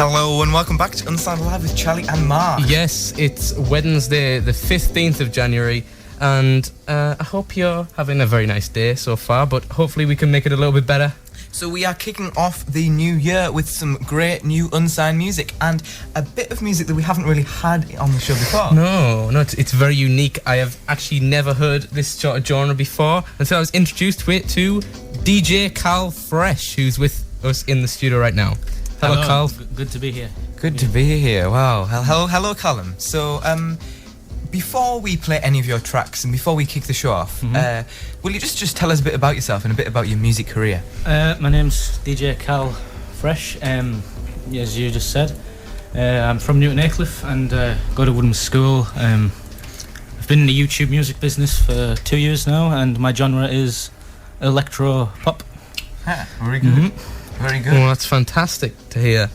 Hello and welcome back to Unsigned Live with Charlie and Mark. Yes, it's Wednesday, the 15th of January, and I hope you're having a very nice day so far, but hopefully we can make it a little bit better. So we are kicking off the new year with some great new unsigned music and a bit of music that we haven't really had on the show before. No, it's very unique. I have actually never heard this sort of genre before until I was introduced to it to DJ Cal Fresh, who's with us in the studio right now. Hello, Cal. Good to be here. Good to be here. Wow. Hello, Callum. So, before we play any of your tracks and before we kick the show off, will you just tell us a bit about yourself and a bit about your music career? My name's DJ Cal Fresh. As you just said, I'm from Newton Aycliffe and go to Woodham School. I've been in the YouTube music business for 2 years now, and my genre is electro pop. Very good. Very good. Well, that's fantastic to hear.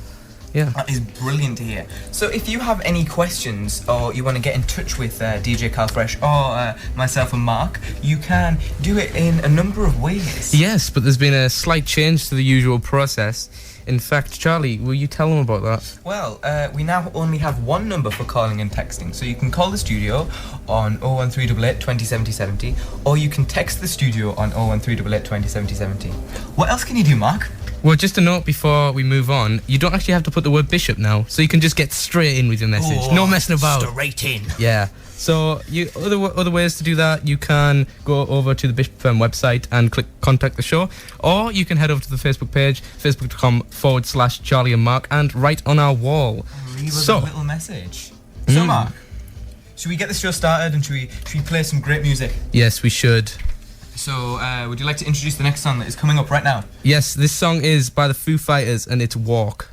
Yeah. That is brilliant to hear. So if you have any questions or you want to get in touch with DJ Cal Fresh or myself and Mark, you can do it in a number of ways. Yes, but there's been a slight change to the usual process. In fact, Charlie, will you tell them about that? Well, we now only have one number for calling and texting. So you can call the studio on 01388 207070 or you can text the studio on 01388 207070. What else can you do, Mark? Well, just a note before we move on, you don't actually have to put the word bishop now, so you can just get straight in with your message. Oh, no messing about. Straight in. Yeah. So other ways to do that, you can go over to the Bishop FM website and click contact the show, or you can head over to the Facebook page, facebook.com/Charlie and Mark, and write on our wall. Leave us a little message. So, Mark, should we get the show started and should we play some great music? Yes, we should. So, would you like to introduce the next song that is coming up right now? Yes, this song is by the Foo Fighters and it's Walk.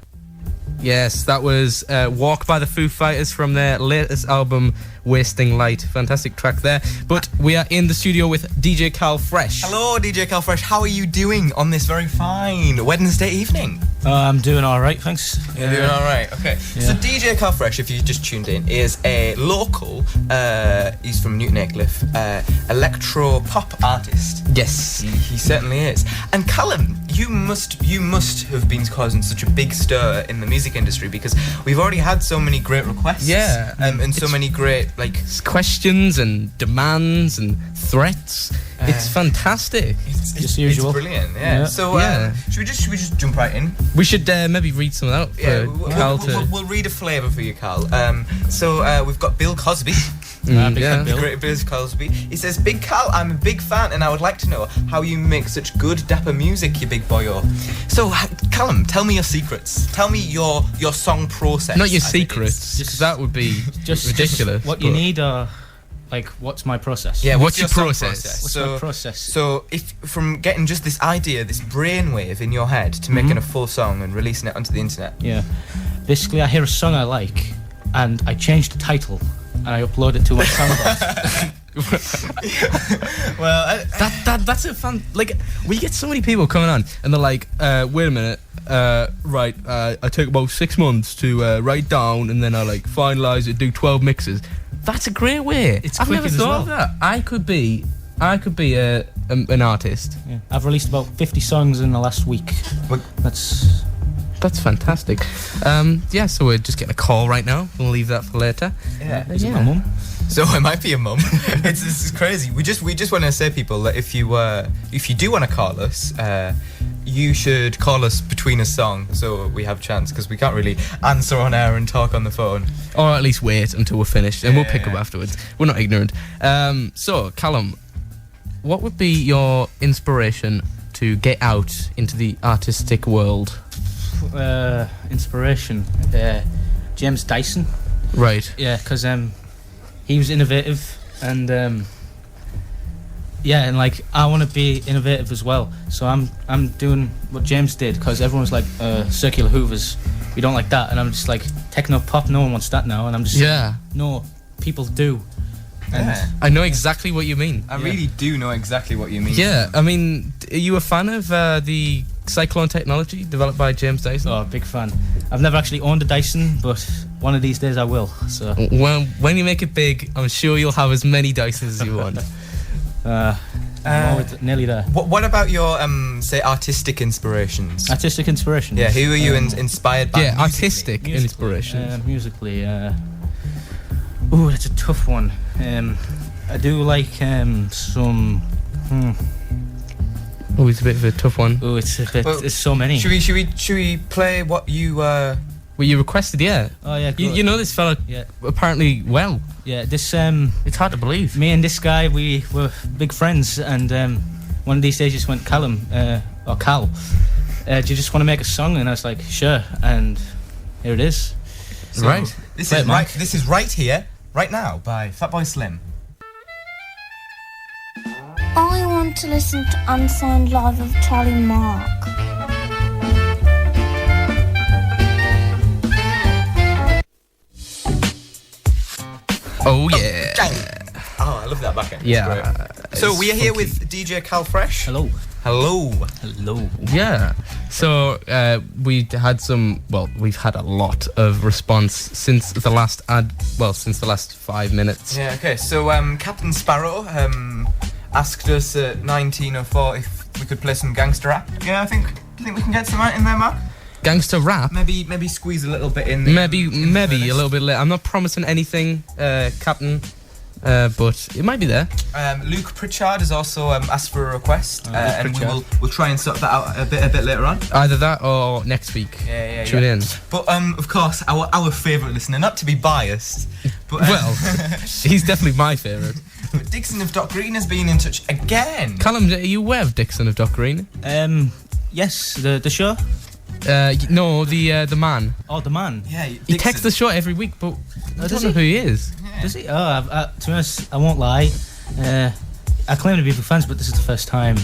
Yes, that was Walk by the Foo Fighters from their latest album, Wasting Light. Fantastic track there. But we are in the studio with DJ Cal Fresh. Hello, DJ Cal Fresh. How are you doing on this very fine Wednesday evening? I'm doing all right, thanks. You're doing all right. Okay. Yeah. So DJ Cal Fresh, if you just tuned in, is a local. He's from Newton Aycliffe, electro pop artist. Yes, he certainly is. And Callum, you must have been causing such a big stir in the music industry because we've already had so many great requests. Yeah, and so many great questions and demands and threats. It's fantastic. It's usual. It's brilliant. Yeah. So should we just jump right in? We should maybe read some of that. Yeah. We'll read a flavour for you, Cal. So we've got Bill Cosby. Great Bill Cosby. He says, "Big Cal, I'm a big fan, and I would like to know how you make such good dapper music, you big boyo." So, Callum, tell me your secrets. Tell me your song process. Not your secrets, because that would be just ridiculous. What you need are. What's my process? Yeah, what's your process? What's my process? So, if from getting just this idea, this brainwave in your head to making a full song and releasing it onto the internet. Yeah. Basically, I hear a song I like, and I change the title, and I upload it to my SoundCloud. Well, that's a fun. We get so many people coming on, and they're like, "Wait a minute, I take about 6 months to write down, and then I finalize it, do 12 mixes." That's a great way. I've never thought of that. I could be an artist. Yeah. I've released about 50 songs in the last week. That's fantastic. So we're just getting a call right now. We'll leave that for later. Yeah. Is it my mum? So it might be a mum. It's crazy. We just want to say, people, that if you do want to call us, you should call us between a song so we have a chance, because we can't really answer on air and talk on the phone. Or at least wait until we're finished and we'll pick up afterwards. We're not ignorant. So, Callum, what would be your inspiration to get out into the artistic world? Inspiration? James Dyson. Right. Yeah, because he was innovative and... I want to be innovative as well. So I'm doing what James did, because everyone's like circular hoovers. We don't like that, and I'm just like techno pop. No one wants that now, and I'm just no, people do. And I know exactly what you mean. I really do know exactly what you mean. Yeah, I mean, are you a fan of the Cyclone technology developed by James Dyson? Oh, big fan. I've never actually owned a Dyson, but one of these days I will. So when you make it big, I'm sure you'll have as many Dysons as you want. I'm always nearly there. What about your say artistic inspirations? Artistic inspirations. Yeah, who are you inspired by? Yeah, artistic inspirations. Musically, that's a tough one. I do like some. Oh, it's a bit of a tough one. Oh, it's a bit. There's so many. Should we play what you? Well, you requested, yeah. Oh yeah. You know this fella apparently well. Yeah, this It's hard to believe. Me and this guy, we were big friends, and one of these days just went, Callum, or Cal, do you just want to make a song? And I was like, sure, and here it is. So right. This is right here, right now, by Fatboy Slim. I want to listen to Unsigned Live of Charlie Mark. Oh yeah. Oh, I love that back end. Yeah. So we are here with DJ Cal Fresh. Hello. Hello. Yeah. So we had we've had a lot of response since the last since the last 5 minutes. Yeah. Okay. So Captain Sparrow asked us at 19:04 if we could play some gangster rap. Yeah, do you think we can get some out in there, Mark? Gangster rap. Maybe squeeze a little bit in there. Maybe a little bit later. I'm not promising anything, Captain, but it might be there. Luke Pritchard has also asked for a request, and we'll try and sort that out a bit later on. Either that or next week. Yeah. Tune in. But of course, our favourite listener, not to be biased, but well, he's definitely my favourite. But Dixon of Dock Green has been in touch again. Callum, are you aware of Dixon of Dock Green? Yes, the show. No, the man. Oh, the man. Yeah, He texts the show every week, but I don't know who he is. Yeah. Does he? Oh, to be honest, I won't lie. I claim to be big fans, but this is the first time.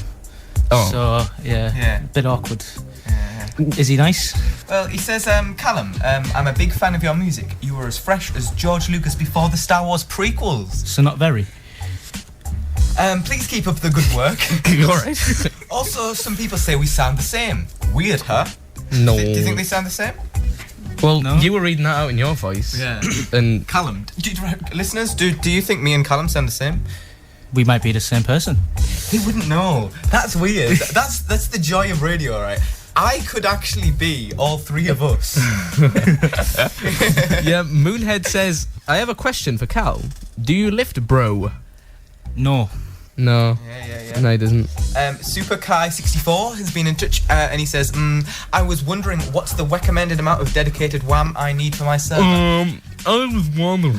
Oh. So Yeah. a bit awkward. Yeah. Is he nice? Well, he says, Callum, I'm a big fan of your music. You were as fresh as George Lucas before the Star Wars prequels. So not very. Please keep up the good work. Alright. Also, some people say we sound the same. Weird, huh? No. Do you think they sound the same? Well, No. you were reading that out in your voice. Yeah. And Callum, listeners, do you think me and Callum sound the same? We might be the same person. He wouldn't know. That's weird. That's the joy of radio, right? I could actually be all three of us. yeah, Moonhead says, I have a question for Cal. Do you lift, bro? No. No. Yeah. No, he doesn't. Super Kai 64 has been in touch, and he says, I was wondering what's the recommended amount of dedicated WAM I need for my server. I was wondering.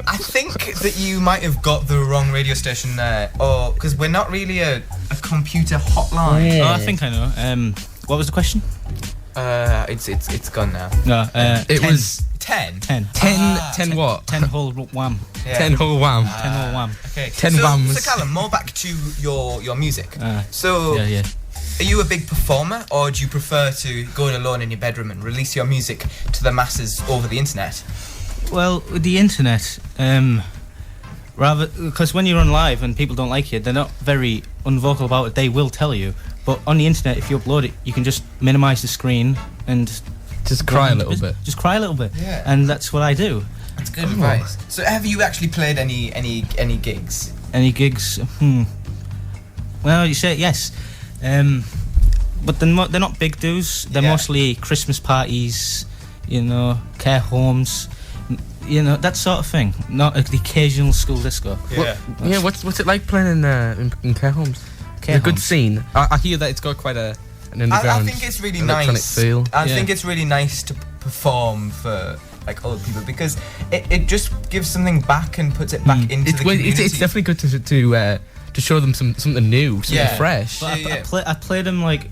I think that you might have got the wrong radio station there, or because we're not really a computer hotline. Yeah. Oh, I think I know. What was the question? It's gone now. No. It was 10. 10. 10 what? 10 whole wham. Yeah. 10 whole wham. 10 whole wham. Okay. 10 so, whams. So Callum, more back to your music. So, Yeah. are you a big performer, or do you prefer to go alone in your bedroom and release your music to the masses over the internet? Well, with the internet, rather, because when you're on live and people don't like you, they're not very unvocal about it. They will tell you. But on the internet, if you upload it, you can just minimise the screen and Just cry a little bit. Just cry a little bit. Yeah. And that's what I do. That's good advice. So, have you actually played any gigs? Any gigs? Well, you say yes. But they're not big dues. They're mostly Christmas parties, care homes, that sort of thing. Not the occasional school disco. Yeah. What's it like playing in care homes? Care a good homes. scene. I hear that it's got quite an underground. I think it's really electronic nice. feel. I think it's really nice to perform for like other people because it just gives something back and puts it back into the community. It's definitely good to show them something new, something fresh. But I played them like.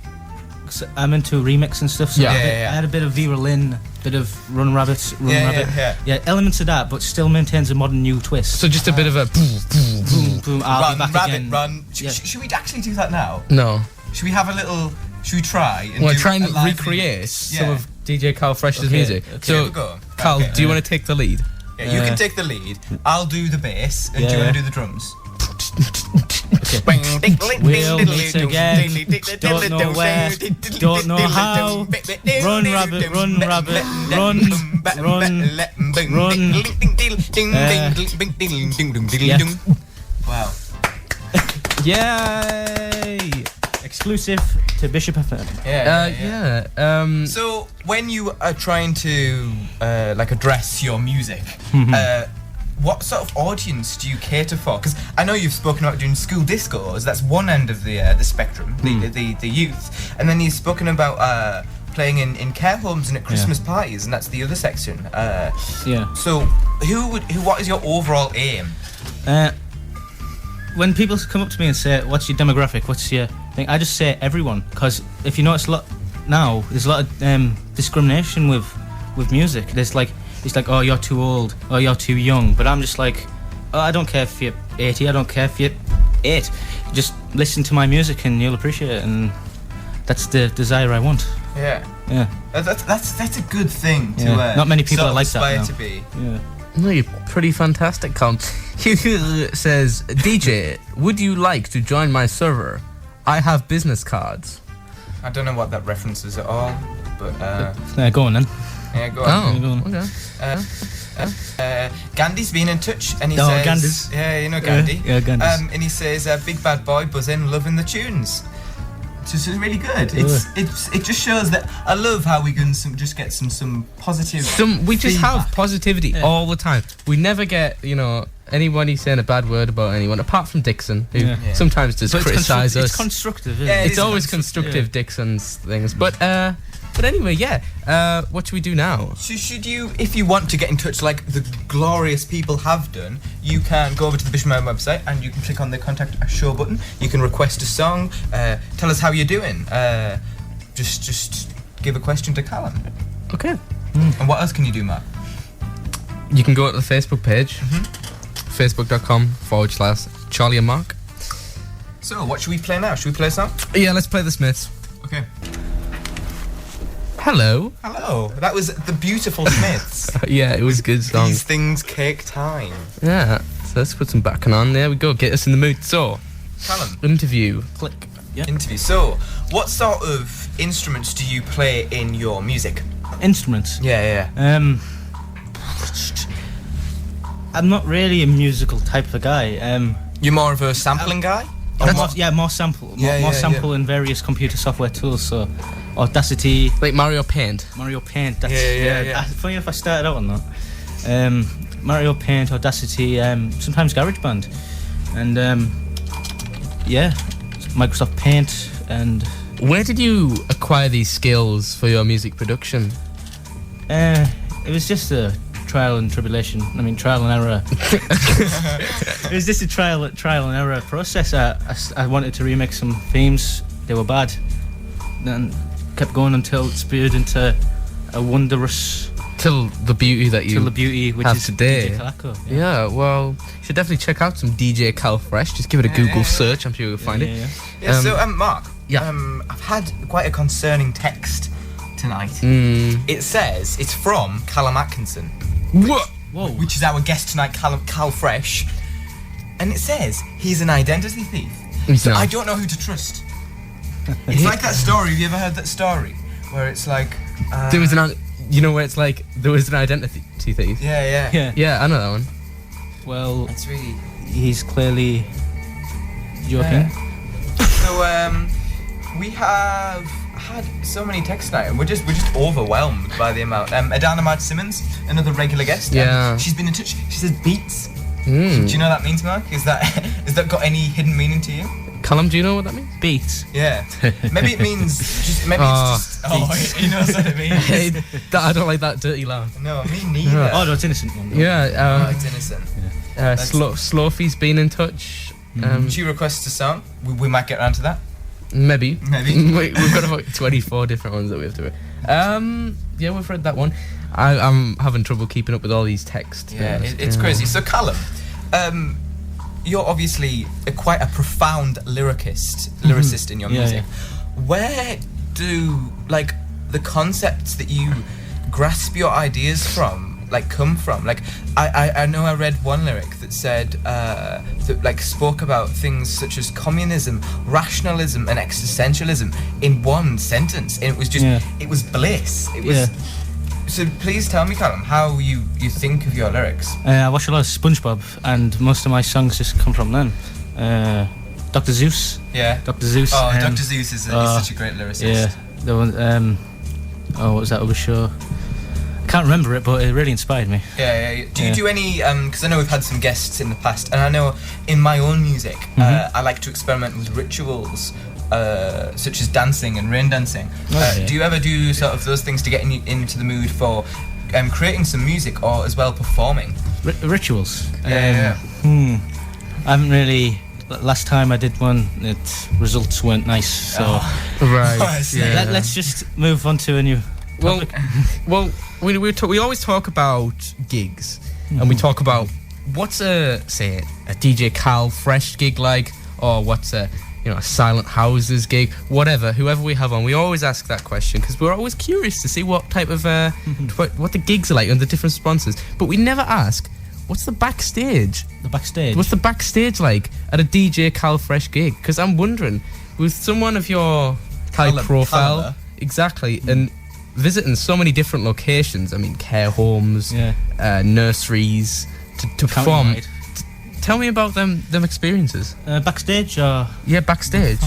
I'm into remix and stuff, so Yeah. I had a bit of Vera Lynn, bit of Run Rabbit, yeah, elements of that, but still maintains a modern new twist. So just a bit of a boom, boom, I'll Run, be back rabbit, again. run. Yeah. Should we actually do that now? no. Should we have a little? Should we try? Well, do try and a live recreate remix? some of DJ Carl Fresh's music. okay. So, Here we go. Carl, Okay. do you want to take the lead? Yeah, you can take the lead. I'll do the bass, and do you Yeah. want to do the drums? We'll meet again. Don't know where, don't know how. Run, rabbit, run, rabbit, run, Yeah. Wow. Yay! Exclusive to Bishop FM. Yeah. So when you are trying to like address your music, what sort of audience do you cater for? Because I know you've spoken about doing school discos. That's one end of the spectrum, the youth, and then you've spoken about playing in care homes and at Christmas parties, and that's the other section. So what is your overall aim? When people come up to me and say, "What's your demographic? What's your thing?" I just say everyone, because if you notice a lot now, there's a lot of discrimination with music. There's like, it's like, oh, you're too old, or you're too young. But I'm just like, oh, I don't care if you're 80, I don't care if you're 8. Just listen to my music and you'll appreciate it, and that's the desire I want. Yeah. That's a good thing to. Not many people sort of are like that aspire now. to be. Yeah. No, you're pretty fantastic, Colin. Hugh says, DJ, would you like to join my server? I have business cards. I don't know what that references at all, but Go on then. yeah, go on. Go on. Okay. Gandhi's been in touch, and he Oh, says, Gandhi's. yeah, you know Gandhi. Yeah, Gandhi's. And he says, "Big bad boy, buzzing, loving the tunes." So it's really good. It just shows that I love how we can just get some positive. We just feedback. have positivity all the time. We never get, anybody saying a bad word about anyone, apart from Dixon, who sometimes does But criticise us. It's constructive, isn't Yeah, it? it It's is always constructive Dixon's things. But anyway, what should we do now? Should you, if you want to get in touch like the glorious people have done, you can go over to the Bishop FM website and you can click on the contact a show button. You can request a song, tell us how you're doing. Just give a question to Callum. Okay. And what else can you do, Matt? You can go to the Facebook page, facebook.com/Charlie and Mark. So, what should we play now? Should we play a song? Yeah, let's play the Smiths. Okay. Hello. Hello. That was the beautiful Smiths. Yeah, it was a good song. These things take time. Yeah, so let's put some backing on. There we go, get us in the mood. So, Callum, interview. Click. Yeah. interview. So, what sort of instruments do you play in your music? Instruments. Yeah. I'm not really a musical type of guy. You're more of a sampling guy? More sample. Yeah, more yeah, sample in various computer software tools. So, Audacity, Like Mario Paint. Mario Paint. That's, Yeah. Funny if I started out on that. Mario Paint, Audacity, sometimes GarageBand, and Microsoft Paint, and Where did you acquire these skills for your music production? it was just a trial and tribulation. I mean, trial and error. It was just a trial and error process. I wanted to remix some themes. They were bad. Then kept going until it spewed into a wondrous Till the beauty that you Till the Beauty, which have is today. DJ Calaco. Yeah, well, you should definitely check out some DJ Cal Fresh. Just give it a Google search. I'm sure you'll find it. Yeah, so, Mark. Yeah. I've had quite a concerning text tonight. It says it's from Callum Atkinson. What? Whoa. Which is our guest tonight, Cal Fresh. And it says he's an identity thief. So No. I don't know who to trust. It's like that story. Have you ever heard that story? Where it's like... There was where it's like, there was an identity thief. Yeah. Yeah. I know that one. Well, It's really... he's clearly joking. So, we have had so many texts tonight, and we're just overwhelmed by the amount. Adana Mad Simmons, another regular guest. Yeah. She's been in touch. She says beats. Do you know what that means, Mark? Is that got any hidden meaning to you? Callum, do you know what that means? Beats. Yeah. Maybe it means just. Maybe it's just. Oh, he knows what it means. I don't like that dirty laugh. No, me neither. Oh no, it's innocent one. Yeah. It's innocent. Slowfie's been in touch. She requests a song. We might get around to that. Maybe. Maybe. We've got about 24 different ones that we have to read. Yeah, we've read that one. I'm having trouble keeping up with all these texts. Yeah, it's crazy. So, Callum, you're obviously quite a profound lyricist in your music. Where do the concepts that you grasp your ideas from come from? I know I read one lyric that said that spoke about things such as communism, rationalism, and existentialism in one sentence, and it was just it was bliss. It was. So please tell me, Callum, how you think of your lyrics. I watch a lot of SpongeBob, and most of my songs just come from them. Dr. Zeus. Yeah. Dr. Zeus. Oh, Dr. Zeus is such a great lyricist. Yeah. The one. What was that other show? I can't remember it, but it really inspired me. Yeah. Do you do any? Because I know we've had some guests in the past, and I know in my own music, I like to experiment with rituals. Such as dancing and rain dancing. Do you ever do sort of those things to get into the mood for creating some music or as well performing? Rituals? Yeah. I haven't really. Last time I did one, results weren't nice. So Right. Let's just move on to a new topic. Well, we always talk about gigs, and we talk about what's a DJ Cal Fresh gig like, or what's a Silent Houses gig, whoever we have on. We always ask that question because we're always curious to see what type of what the gigs are like and the different sponsors. But we never ask, what's the backstage? What's the backstage like at a DJ Cal Fresh gig? Because I'm wondering, with someone of your high profile, caliber. Exactly, and visiting so many different locations. I mean, care homes, nurseries, to perform. Tell me about them experiences. Backstage or? Yeah, backstage.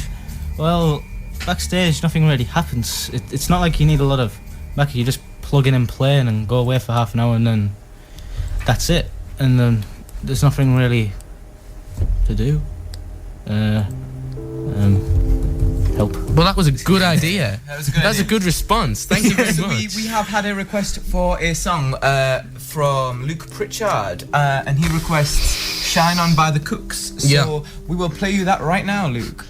Well, backstage, nothing really happens. It's not like you need a lot of backing. You just plug in and play and go away for half an hour and then that's it. And then there's nothing really to do. Help. Well, that was a good idea. That was a good response. Thank you very So much. we have had a request for a song from Luke Pritchard, and he requests "Shine On" by the Cooks. So we will play you that right now, Luke.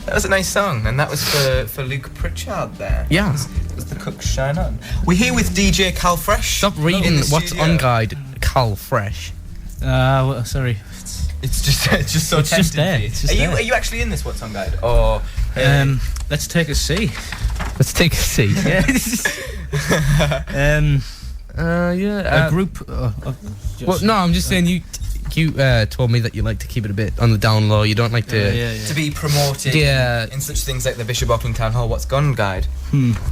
That was a nice song, and that was for Luke Pritchard there. Yeah. It was the Cooks' "Shine On." We're here with DJ Cal Fresh. Stop reading what's on guide Cal Fresh. Sorry. It's just so It's just there. It's just Are you actually in this What's On Guide? Or let's take a seat. Let's take a seat. A group. Well, no, I'm just saying you told me that you like to keep it a bit on the down low. You don't like to be promoted in such things like the Bishop Auckland Town Hall What's Gone guide.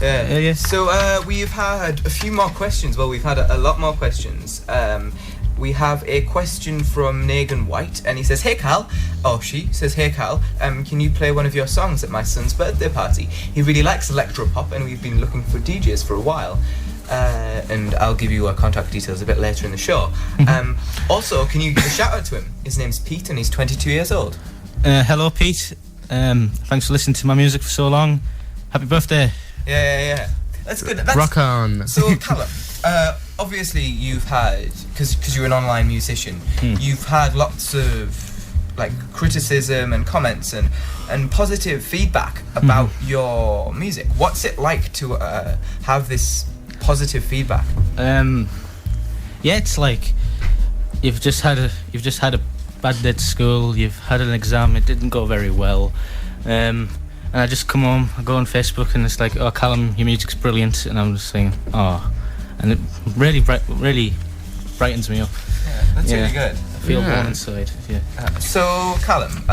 Yeah. So we've had a few more questions. Well, we've had a lot more questions. We have a question from Nagan White, and he says, "Hey Cal," or she says, "Hey Cal, can you play one of your songs at my son's birthday party? He really likes electro-pop, and we've been looking for DJs for a while." And I'll give you our contact details a bit later in the show. Also, can you give a shout out to him? His name's Pete, and he's 22 years old. Hello, Pete. Thanks for listening to my music for so long. Happy birthday. Yeah. That's good. Rock on. So, Callum, obviously you've had, because you're an online musician, you've had lots of criticism and comments and positive feedback about your music. What's it like to have this positive feedback? It's like you've just had a bad day at school. You've had an exam. It didn't go very well. And I just come home. I go on Facebook and it's like, "Oh, Callum, your music's brilliant," and I'm just saying, "Oh," and it really brightens me up. Yeah, that's really good. I feel warm inside. Yeah. So, Callum,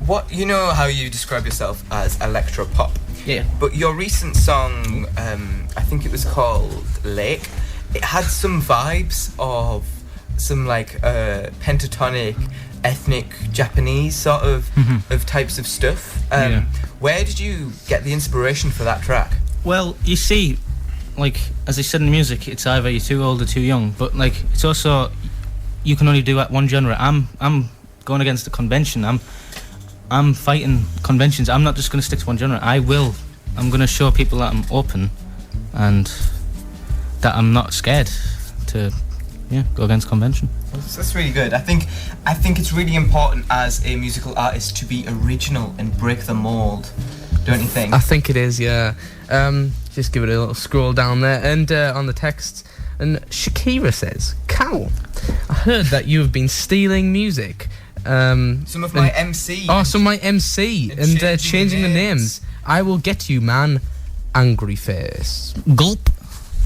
what, you know how you describe yourself as electro pop? Yeah. But your recent song, I think it was called Lake, it had some vibes of some pentatonic, ethnic Japanese sort of types of stuff. Where did you get the inspiration for that track? Well, you see, as I said in the music, it's either you're too old or too young, but it's also you can only do that one genre. I'm going against the convention. I'm fighting conventions. I'm not just going to stick to one genre. I'm going to show people that I'm open and that I'm not scared to go against convention. That's really good. I think it's really important as a musical artist to be original and break the mold, don't you think? I think it is, yeah. Just give it a little scroll down there, and on the text, and Shakira says, "Cal, I heard that you have been stealing music. Some of my MC. Oh, some of my MC and changing the names. I will get you, man. Angry face. Gulp."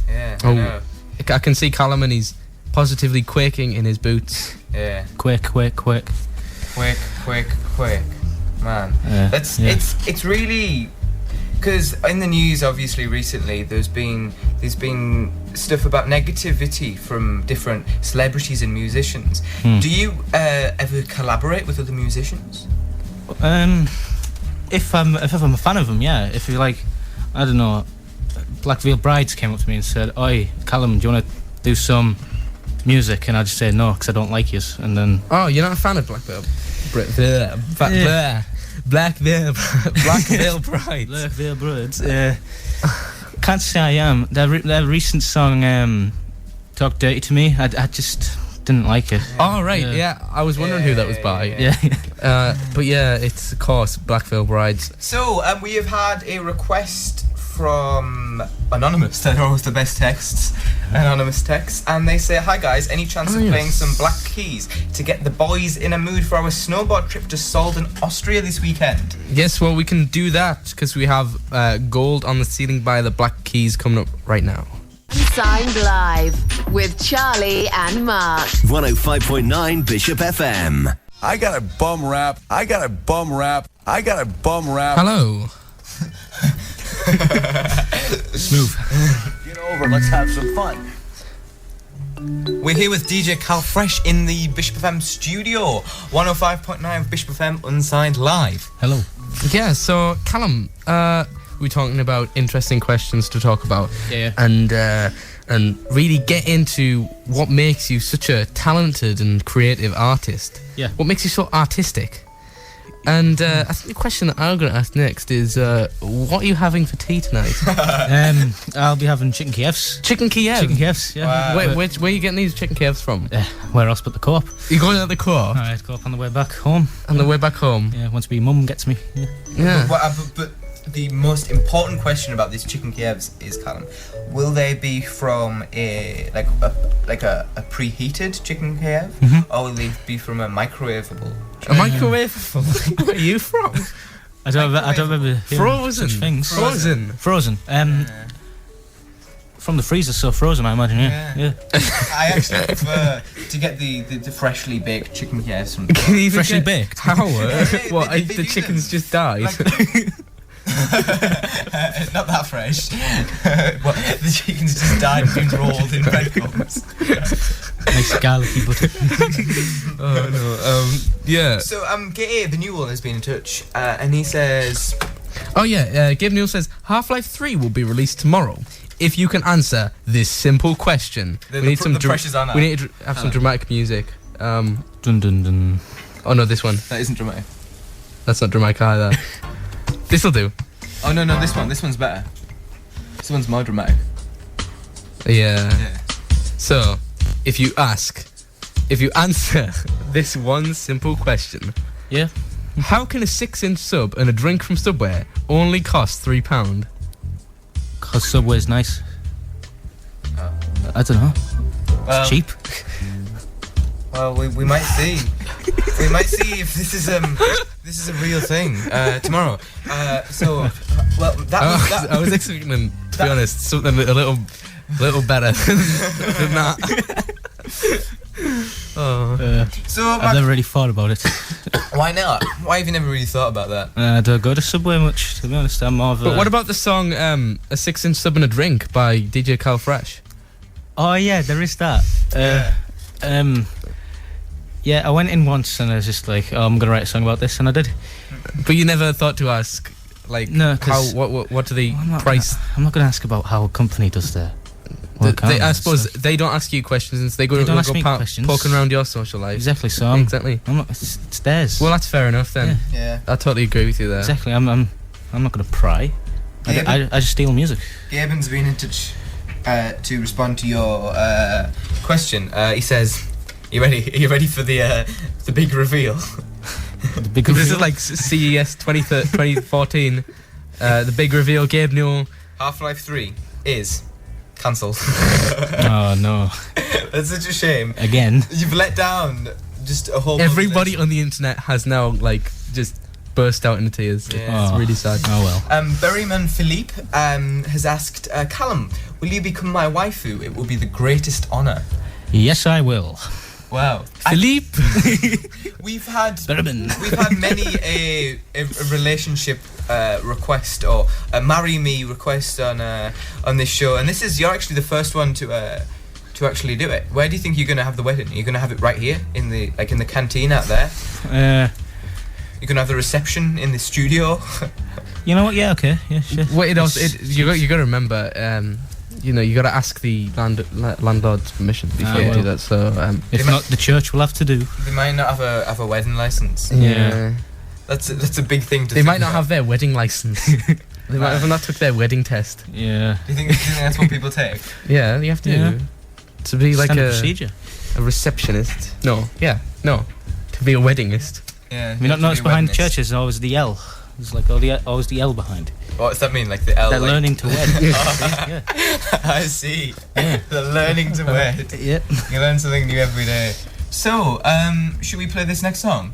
Yeah, I know. I can see Callum and he's positively quaking in his boots. Yeah. Quake. Quick, man. It's really, because in the news, obviously, recently, there's been stuff about negativity from different celebrities and musicians. Do you ever collaborate with other musicians? If I'm a fan of them, yeah. If you like, I don't know, Black Veil Brides came up to me and said, "Oi, Callum, do you want to do some music?" And I just say no because I don't like you. And then you're not a fan of Black Veil Black Veil Brides. Black Veil Brides. Can't say I am. Their recent song, "Talk Dirty to Me," I just didn't like it. Oh right, yeah. I was wondering who that was by. Yeah. But yeah, it's of course Black Veil Brides. So we have had a request from Anonymous. They're always the best texts. Anonymous texts, and they say, "Hi guys, any chance of playing some Black Keys to get the boys in a mood for our snowboard trip to Salden, Austria this weekend?" Yes, well we can do that because we have Gold on the Ceiling by the Black Keys coming up right now. Unsigned Live with Charlie and Mark. 105.9 Bishop FM. I got a bum rap. Hello. Smooth. Get over, let's have some fun. We're here with DJ Cal Fresh in the Bishop FM studio. 105.9 Bishop FM Unsigned Live. Hello. Yeah, so Callum, we're talking about interesting questions to talk about. Yeah. And really get into what makes you such a talented and creative artist. Yeah. What makes you so artistic? And I think the question that I'm going to ask next is, what are you having for tea tonight? I'll be having chicken Kievs. Chicken Kiev? Chicken Kievs, yeah. Wow. Where are you getting these chicken Kievs from? Where else but the Co-op? You're going to the Co-op? Alright, Co-op on the way back home. On the way back home? Yeah, once my mum gets me. Yeah. But the most important question about these chicken Kievs is, Callum, will they be from a preheated chicken Kiev, or will they be from a microwavable? A microwave? Where are you from? I don't remember Frozen. such things. Frozen. From the freezer, so frozen, I imagine. Yeah. I actually prefer to get the freshly baked chicken Kievs from. Can you even Freshly get- baked. How? They What? do The them. chickens just died. Not that fresh. Well, the chickens just died and been rolled in breadcrumbs. Nice garlicky butter. Oh no. Yeah. So Gabe, the new one, has been in touch, and he says, Oh yeah. Gabe Newell says Half-Life 3 will be released tomorrow. If you can answer this simple question, we need some pressure's on. we need to have some dramatic music. Dun dun dun. Oh no, this one. That isn't dramatic. That's not dramatic either. This'll do. Oh no, this one. This one's better. This one's more dramatic. Yeah. Yeah. So, if you answer this one simple question, Yeah. how can a 6-inch sub and a drink from Subway only cost £3? Cause Subway's nice. I don't know. Well, It's cheap. Well, we might see. We might see if this is a real thing tomorrow. I was expecting, to be honest, something a little better than that. I've never really thought about it. Why not? Why have you never really thought about that? I don't go to Subway much, to be honest. I'm more of a... But what about the song A 6-inch Sub and a Drink by DJ Cal Fresh? Oh yeah, there is that. Yeah, I went in once and I was just like, I'm gonna write a song about this, and I did. But you never thought to ask, like, No, how 'cause what do they I'm price? not gonna ask about how a company does their work. I suppose they don't ask you questions, and they don't ask me go questions. poking around your social life. Exactly. So Exactly. I'm not, it's theirs. Well, that's fair enough then. Yeah. I totally agree with you there. Exactly. I'm not gonna pry. Yeah, I just steal music. Gaben's been in touch to respond to your question. He says, "You ready? Are you ready for the big reveal?" The big This is reveal. like CES 2014. The big reveal. Gabe Newell. Half-Life 3 is cancelled. Oh no! That's such a shame. Again. You've let down just a whole. Everybody on the internet has now like just burst out into tears. Yeah. It's really sad. Oh well. Berryman Philippe has asked, Callum, will you become my waifu? It will be the greatest honour. Yes, I will. Wow. Philippe. We've had Bourbon. many a relationship request or a marry me request on this show, and you're actually the first one to actually do it. Where do you think you're going to have the wedding? Are you going to have it right here in the canteen out there? You're going to have the reception in the studio? You know what? Yeah, okay. Yeah, sure. Well, you got to remember, you got to ask the landlord's permission before you do that. So if not, the church will have to do. They might not have a wedding license. Yeah. That's a big thing to They think might not about. have their wedding license. They might have not took their wedding test. Yeah. Do you think that's what people take? Yeah, you have to. Yeah. To be like Standard procedure. a receptionist. No. To be a weddingist. Yeah. Have you not noticed behind churches there's always the L? There's like always the L behind. What does that mean? Like the L? They're learning to wed. Yeah. I see. Yeah. They're learning to wed. Yeah. You learn something new every day. So, should we play this next song?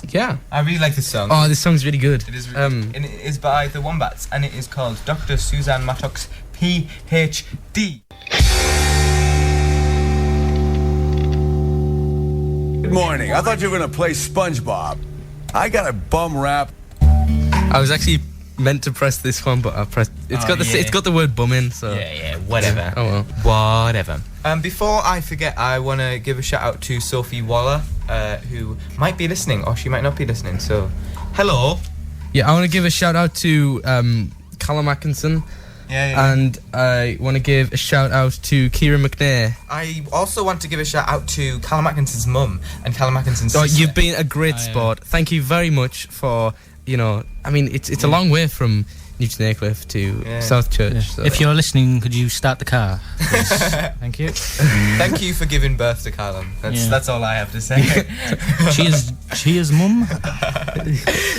Yeah. I really like this song. Oh, this song's really good. It is really good. And it is by the Wombats, and it is called Dr. Suzanne Mattock's PhD. Good morning. I thought you were going to play SpongeBob. I got a bum rap. I was actually meant to press this one, but I pressed. It's got the word bum in, so. Yeah, whatever. Oh well. Whatever. Before I forget, I want to give a shout out to Sophie Waller, who might be listening, or she might not be listening. So, hello. Yeah, I want to give a shout out to Callum Atkinson. Yeah. And I want to give a shout out to Kieran McNair. I also want to give a shout out to Callum Atkinson's mum and Callum Atkinson's Oh, sister. you've been a great sport. Thank you very much for, it's a long way from Newton Aycliffe to South Church. Yeah. So. If you're listening, could you start the car, please? Thank you. Thank you for giving birth to Callum. That's all I have to say. Cheers, mum.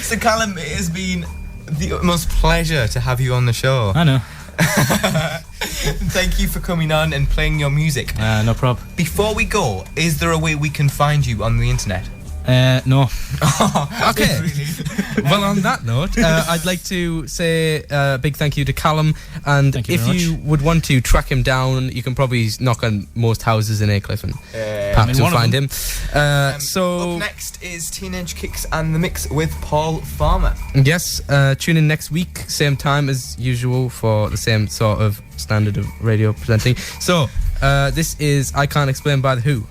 So Callum, it has been the utmost pleasure to have you on the show. I know. Thank you for coming on and playing your music. No prob. Before we go, is there a way we can find you on the internet? No. Okay. Well, on that note, I'd like to say a big thank you to Callum. And Thank you if very you much. would want to track him down, you can probably knock on most houses in Aycliffe and perhaps you'll find him. Up next is Teenage Kicks and the Mix with Paul Farmer. Yes, tune in next week, same time as usual for the same sort of standard of radio presenting. So, this is I Can't Explain by The Who.